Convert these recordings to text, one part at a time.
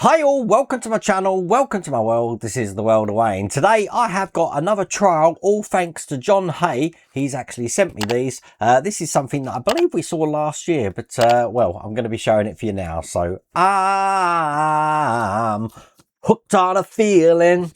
Hi all, welcome to my channel, welcome to my world. This is the world of Wayne. Today I have got another trial, all thanks to John Haigh. He's actually sent me these. This is something that I believe we saw last year, but well, I'm going to be showing it for you now. So I'm hooked on a feeling.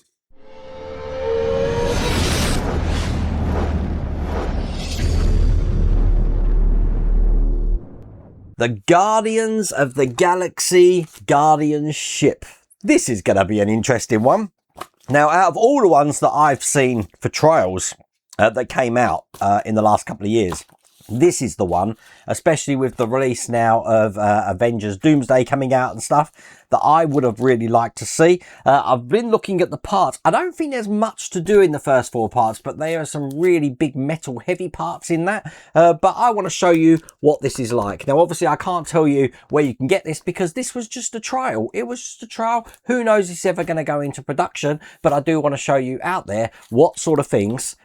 The Guardians of the Galaxy Guardian ship. This is going to be an interesting one. Now, out of all the ones that I've seen for trials that came out in the last couple of years, this is the one, especially with the release now of Avengers Doomsday coming out and stuff, that I would have really liked to see. I've been looking at the parts. I don't think there's much to do in the first four parts, but there are some really big metal heavy parts in that. But I want to show you what this is like. Now, obviously, I can't tell you where you can get this because this was just a trial. It was just a trial. Who knows if it's ever going to go into production, but I do want to show you out there what sort of things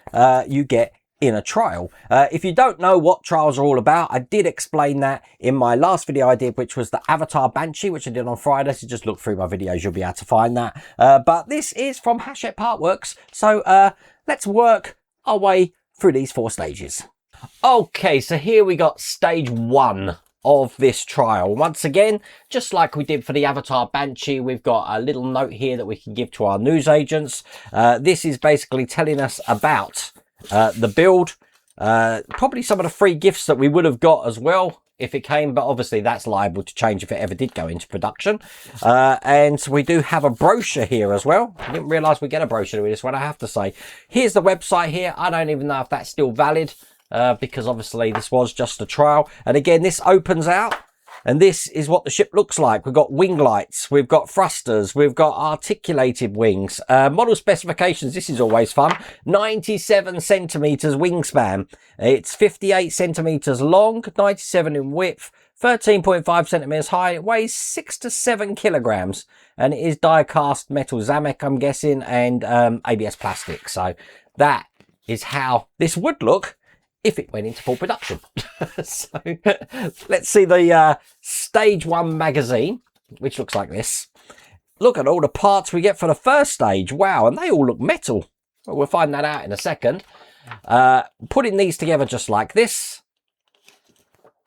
you get in a trial. If you don't know what trials are all about, I did explain that in my last video I did, which was the Avatar Banshee, which I did on Friday. So just look through my videos, you'll be able to find that. But this is from Hachette Partworks. So let's work our way through these four stages. Okay, so here we got stage one of this trial. Once again, just like we did for the Avatar Banshee, we've got a little note here that we can give to our news agents. This is basically telling us about the build, probably some of the free gifts that we would have got as well if it came, but obviously that's liable to change if it ever did go into production. And we do have a brochure here as well. I didn't realize we get a brochure with this one, I have to say. Here's the website here. I don't even know if that's still valid because obviously this was just a trial. And again, this opens out and this is what the ship looks like. We've got wing lights, we've got thrusters, we've got articulated wings. Model specifications, this is always fun. 97 centimeters wingspan. It's 58 centimeters long, 97 in width, 13.5 centimeters high. It weighs 6 to 7 kilograms. And it is die-cast metal Zamek, I'm guessing, and ABS plastic. So that is how this would look if it went into full production. So let's see the stage one magazine, which looks like this. Look at all the parts we get for the first stage. Wow, and they all look metal. Well, we'll find that out in a second. Putting these together just like this.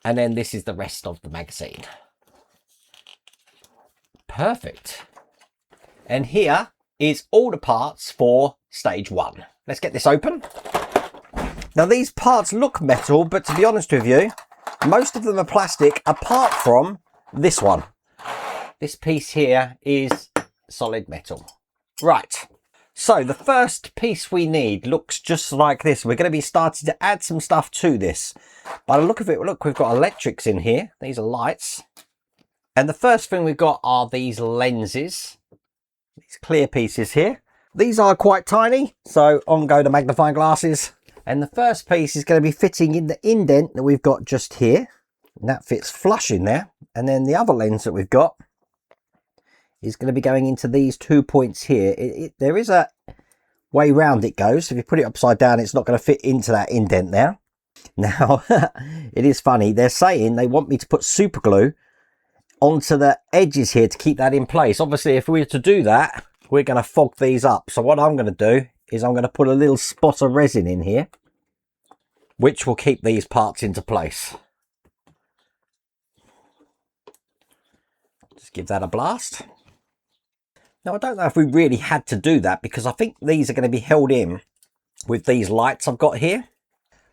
And then this is the rest of the magazine. Perfect. And here is all the parts for stage one. Let's get this open. Now, these parts look metal, but to be honest with you, most of them are plastic, apart from this one. This piece here is solid metal. Right. So the first piece we need looks just like this. We're going to be starting to add some stuff to this. By the look of it, look, we've got electrics in here. These are lights. And the first thing we've got are these lenses. These clear pieces here. These are quite tiny, so on go the magnifying glasses. And the first piece is going to be fitting in the indent that we've got just here. And that fits flush in there. And then the other lens that we've got is going to be going into these 2 points here. There is a way round it goes. If you put it upside down, it's not going to fit into that indent there. Now, it is funny. They're saying they want me to put super glue onto the edges here to keep that in place. Obviously, if we were to do that, we're going to fog these up. So what I'm going to do is I'm going to put a little spot of resin in here, which will keep these parts into place. Just give that a blast. Now, I don't know if we really had to do that because I think these are going to be held in with these lights I've got here.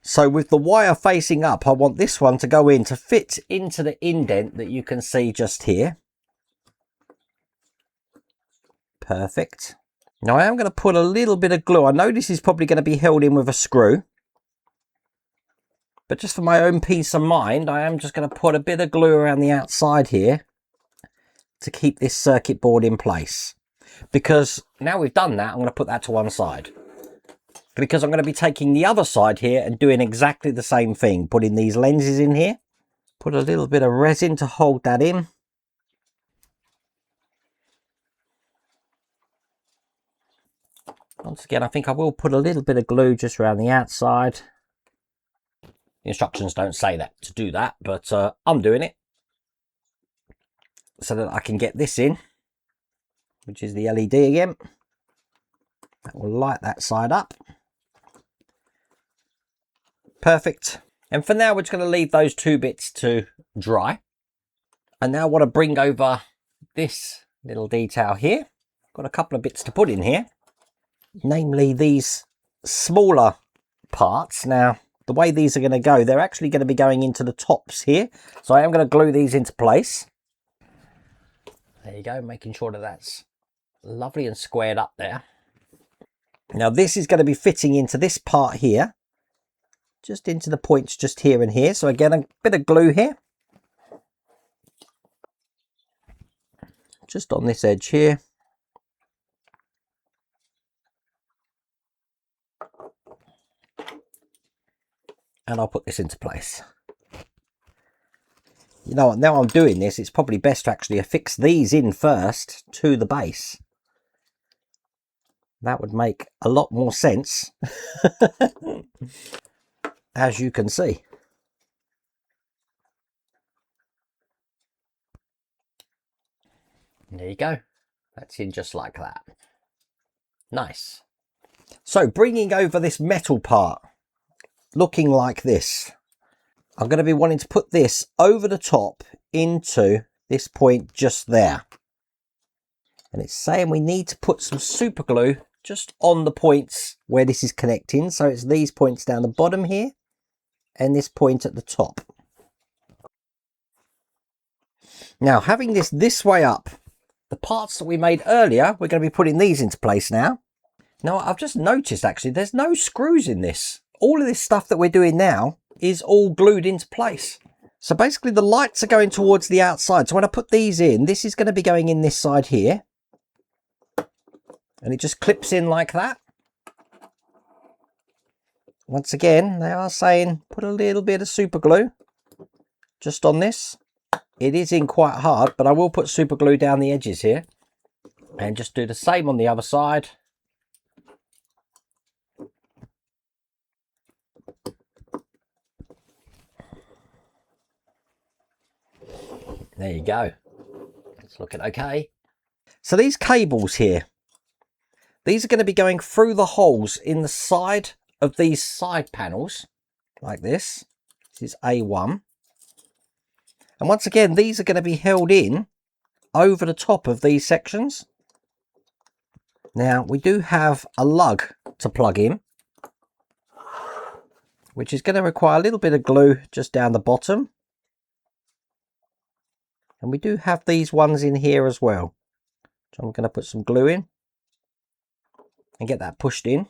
So with the wire facing up, I want this one to go in to fit into the indent that you can see just here. Perfect. Now I am going to put a little bit of glue. I know this is probably going to be held in with a screw. But just for my own peace of mind, I am just going to put a bit of glue around the outside here to keep this circuit board in place. Because now we've done that, I'm going to put that to one side. Because I'm going to be taking the other side here and doing exactly the same thing. Putting these lenses in here. Put a little bit of resin to hold that in. Once again, I think I will put a little bit of glue just around the outside. The instructions don't say that to do that, but I'm doing it so that I can get this in which is the LED again. That will light that side up. Perfect. And for now, we're just going to leave those 2 bits to dry. And now I want to bring over this little detail here. Got a couple of bits to put in here, namely these smaller parts. Now, the way these are going to go, they're actually going to be going into the tops here. So I am going to glue these into place. There you go, making sure that that's lovely and squared up there. Now this is going to be fitting into this part here, just into the points just here and here. So again, a bit of glue here, just on this edge here. And I'll put this into place. You know what, now I'm doing this, it's probably best to actually affix these in first to the base. That would make a lot more sense, as you can see. There you go. That's in just like that. Nice. So bringing over this metal part, looking like this. I'm going to be wanting to put this over the top into this point just there. And it's saying we need to put some super glue just on the points where this is connecting. So it's these points down the bottom here and this point at the top. Now, having this way up, the parts that we made earlier, we're going to be putting these into place now. Now, I've just noticed actually there's no screws in this. All of this stuff that we're doing now is all glued into place. So basically the lights are going towards the outside. So when I put these in, this is going to be going in this side here. And it just clips in like that. Once again, they are saying put a little bit of super glue just on this. It is in quite hard, but I will put super glue down the edges here. And just do the same on the other side. There you go. It's looking okay. So these cables here, these are going to be going through the holes in the side of these side panels, like this. This is A1. And once again, these are going to be held in over the top of these sections. Now, we do have a lug to plug in, which is going to require a little bit of glue just down the bottom. And we do have these ones in here as well. So I'm going to put some glue in and get that pushed in.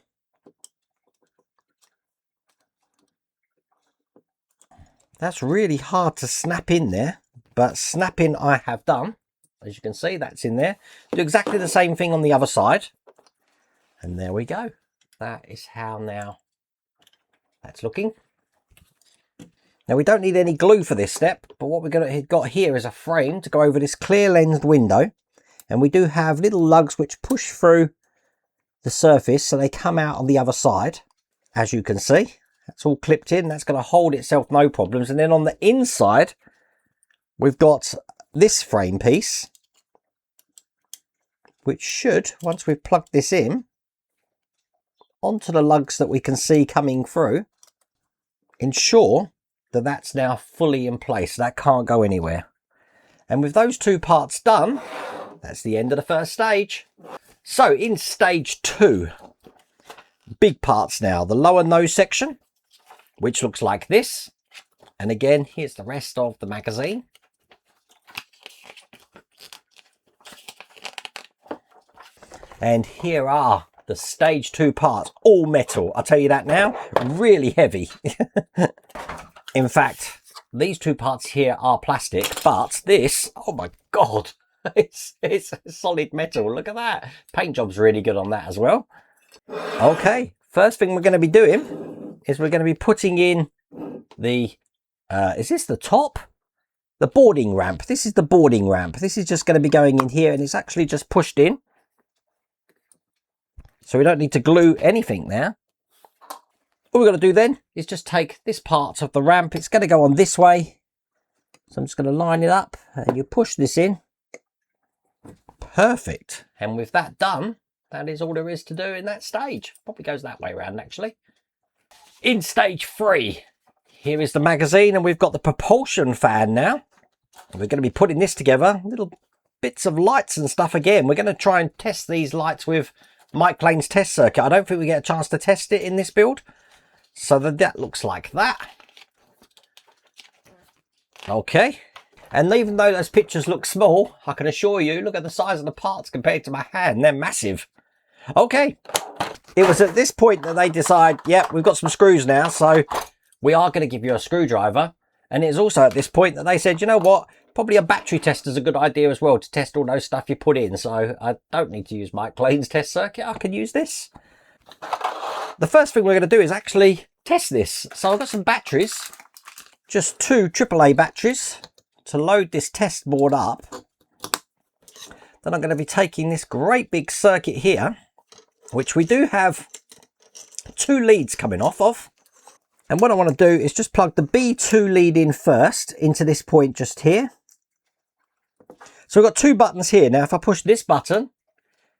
That's really hard to snap in there, but snapping I have done. As you can see, that's in there. Do exactly the same thing on the other side. And there we go. That is how now that's looking. Now we don't need any glue for this step, but what we've got here is a frame to go over this clear lensed window. And we do have little lugs which push through the surface so they come out on the other side. As you can see, that's all clipped in. That's going to hold itself no problems. And then on the inside, we've got this frame piece, which should, once we've plugged this in, onto the lugs that we can see coming through, ensure that that's now fully in place. That can't go anywhere. And with those two parts done, that's the end of the first stage. So in stage 2, big parts now, the lower nose section, which looks like this. And again, here's the rest of the magazine. And here are the stage 2 parts, all metal. I'll tell you that now, really heavy. In fact, these 2 parts here are plastic, but this, oh my God, it's solid metal. Look at that. Paint job's really good on that as well. Okay, first thing we're going to be doing is we're going to be putting in the, is this the top? The boarding ramp. This is the boarding ramp. This is just going to be going in here and it's actually just pushed in. So we don't need to glue anything there. All we're going to do then is just take this part of the ramp. It's going to go on this way. So I'm just going to line it up and you push this in. Perfect. And with that done, that is all there is to do in that stage. Probably goes that way around, actually. In stage 3, here is the magazine, and we've got the propulsion fan now. We're going to be putting this together. Little bits of lights and stuff again. We're going to try and test these lights with Mike Lane's test circuit. I don't think we get a chance to test it in this build. So that looks like that. Okay. And even though those pictures look small, I can assure you, look at the size of the parts compared to my hand. They're massive. Okay. It was at this point that they decide, yeah, we've got some screws now, so we are going to give you a screwdriver. And it's also at this point that they said, you know what, probably a battery test is a good idea as well to test all those stuff you put in. So I don't need to use Mike Lane's test circuit. I can use this. The first thing we're going to do is actually test this. So I've got some batteries, just 2 AAA batteries to load this test board up. Then I'm going to be taking this great big circuit here, which we do have 2 leads coming off of. And what I want to do is just plug the B2 lead in first into this point just here. So we've got 2 buttons here. Now, if I push this button,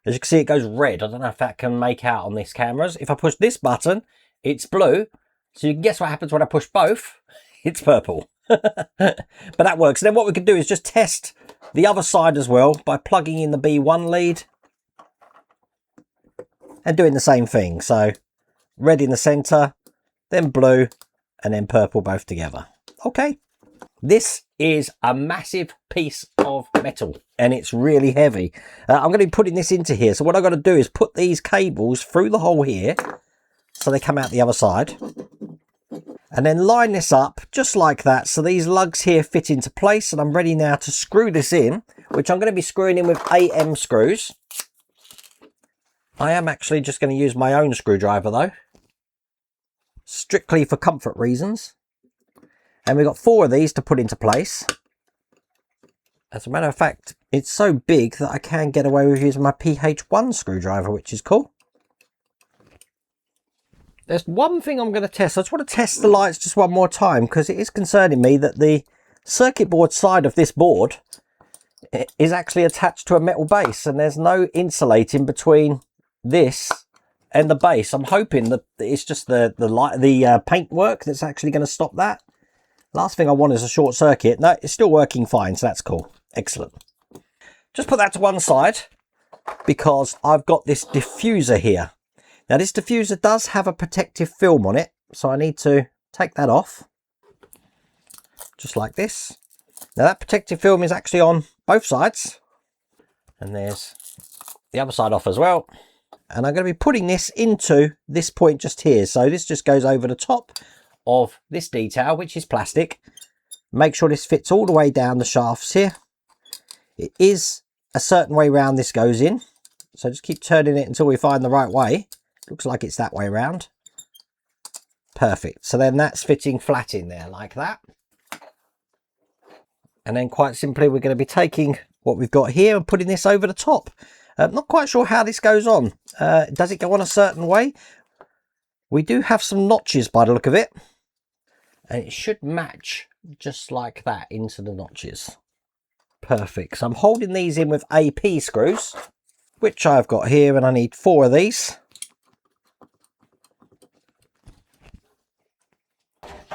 as you can see, it goes red. I don't know if that can make out on these cameras. If I push this button, it's blue. So you can guess what happens when I push both. It's purple. But that works. And then what we can do is just test the other side as well by plugging in the B1 lead and doing the same thing. So red in the center, then blue, and then purple both together. Okay. This is a massive piece of metal and it's really heavy. I'm going to be putting this into here. So what I've got to do is put these cables through the hole here so they come out the other side. And then line this up just like that. So these lugs here fit into place, and I'm ready now to screw this in, which I'm going to be screwing in with AM screws. I am actually just going to use my own screwdriver though, strictly for comfort reasons. And we've got 4 of these to put into place. As a matter of fact, it's so big that I can get away with using my PH1 screwdriver, which is cool. There's one thing I'm going to test. I just want to test the lights just one more time, because it is concerning me that the circuit board side of this board is actually attached to a metal base, and there's no insulating between this and the base. I'm hoping that it's just the paintwork that's actually going to stop that. Last thing I want is a short circuit. No, it's still working fine, so that's cool. Excellent. Just put that to one side because I've got this diffuser here. Now this diffuser does have a protective film on it, so I need to take that off. Just like this. Now that protective film is actually on both sides. And there's the other side off as well. And I'm going to be putting this into this point just here. So this just goes over the top of this detail, which is plastic. Make sure this fits all the way down the shafts here. It is a certain way round this goes in. So just keep turning it until we find the right way. Looks like it's that way round. Perfect. So then that's fitting flat in there like that. And then quite simply, we're going to be taking what we've got here and putting this over the top. Not quite sure how this goes on. Does it go on a certain way? We do have some notches by the look of it. And it should match just like that into the notches. Perfect. So I'm holding these in with AP screws, which I've got here, and I need 4 of these.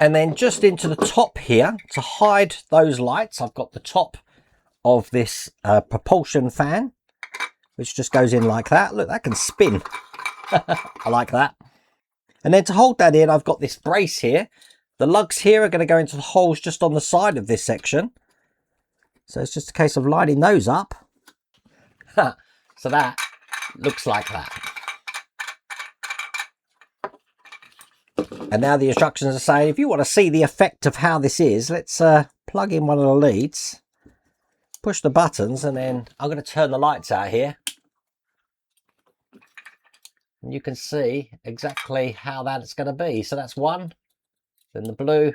And then just into the top here, to hide those lights, I've got the top of this propulsion fan, which just goes in like that. Look, that can spin. I like that. And then to hold that in, I've got this brace here. The lugs here are going to go into the holes just on the side of this section. So it's just a case of lining those up. So that looks like that. And now the instructions are saying, if you want to see the effect of how this is, let's plug in one of the leads, push the buttons, and then I'm going to turn the lights out here. And you can see exactly how that's going to be. So that's one, then the blue,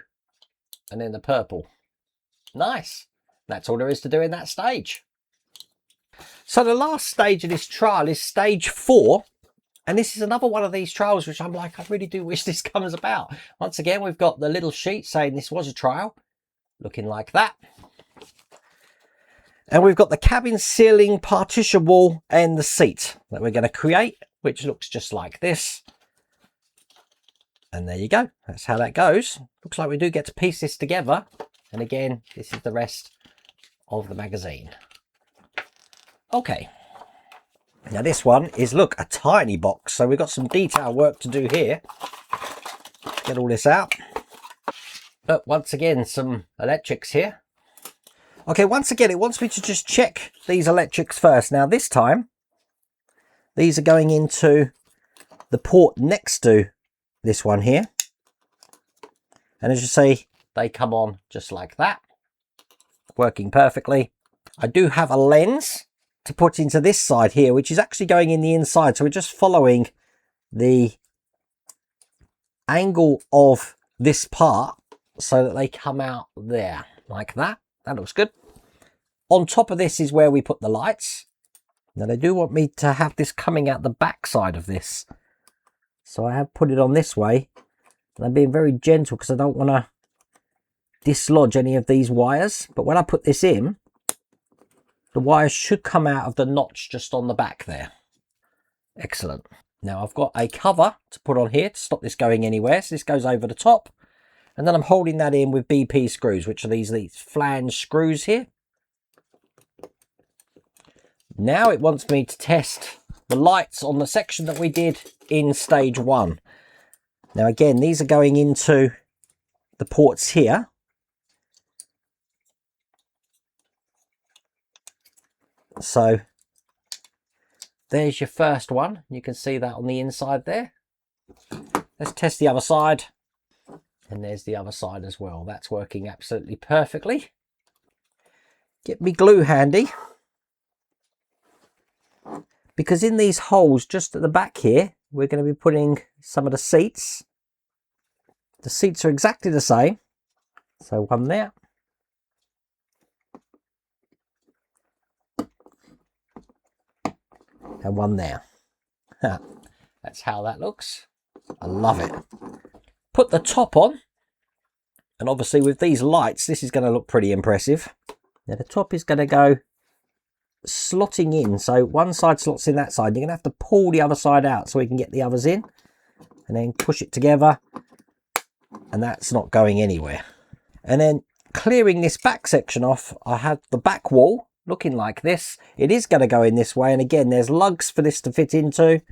and then the purple. Nice. That's all there is to do in that stage. So the last stage of this trial is stage 4. And this is another one of these trials which I'm like, I really do wish this comes about. Once again, we've got the little sheet saying this was a trial, looking like that. And we've got the cabin ceiling, partition wall, and the seat that we're going to create, which looks just like this. And there you go. That's how that goes. Looks like we do get to piece this together. And again, this is the rest of the magazine. Okay. Now this one is, look, a tiny box. So we've got some detail work to do here. Get all this out. But once again, some electrics here. Okay, once again, it wants me to just check these electrics first. Now this time, these are going into the port next to this one here. And as you see, they come on just like that. Working perfectly. I do have a lens to put into this side here, which is actually going in the inside. So we're just following the angle of this part so that they come out there like that. That looks good. On top of this is where we put the lights. Now they do want me to have this coming out the back side of this. So I have put it on this way. And I'm being very gentle because I don't want to dislodge any of these wires. But when I put this in, the wires should come out of the notch just on the back there. Excellent. Now I've got a cover to put on here to stop this going anywhere. So this goes over the top. And then I'm holding that in with BP screws, which are these flange screws here. Now it wants me to test the lights on the section that we did in stage 1. Now again, these are going into the ports here. So there's your first one. You can see that on the inside there. Let's test the other side. And there's the other side as well. That's working absolutely perfectly. Get me glue handy. Because in these holes just at the back here, we're going to be putting some of the seats. The seats are exactly the same. So one there. And one there. That's how that looks. I love it. Put the top on, and obviously with these lights this is going to look pretty impressive. Now the top is going to go slotting in, so one side slots in that side. You're going to have to pull the other side out so we can get the others in, and then push it together, and that's not going anywhere. And then clearing this back section off, I have the back wall looking like this. It is going to go in this way, and again there's lugs for this to fit into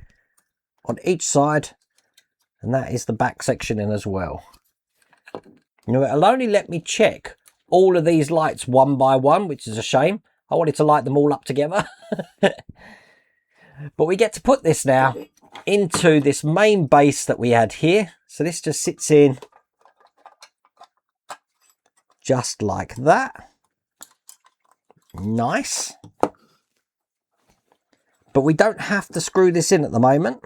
on each side. And that is the back section in as well. You know, it'll only let me check all of these lights one by one, which is a shame. I wanted to light them all up together. But we get to put this now into this main base that we had here. So this just sits in just like that. Nice. But we don't have to screw this in at the moment.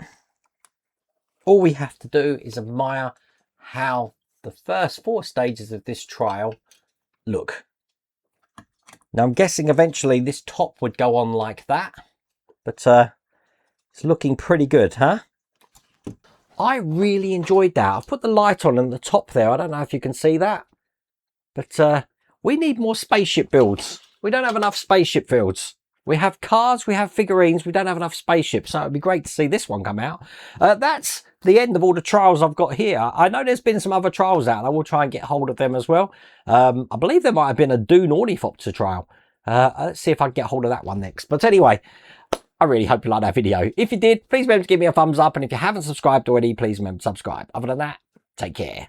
All we have to do is admire how the first 4 stages of this trial look. Now I'm guessing eventually this top would go on like that, but it's looking pretty good, huh? I really enjoyed that. I've put the light on the top there. I don't know if you can see that, but we need more spaceship builds. We don't have enough spaceship builds. We have cars, we have figurines, we don't have enough spaceships, so it'd be great to see this one come out. That's the end of all the trials I've got here. I know there's been some other trials out, and I will try and get hold of them as well. I believe there might have been a Dune Ornithopter trial. Let's see if I can get hold of that one next. But anyway, I really hope you liked that video. If you did, please remember to give me a thumbs up, and if you haven't subscribed already, please remember to subscribe. Other than that, take care.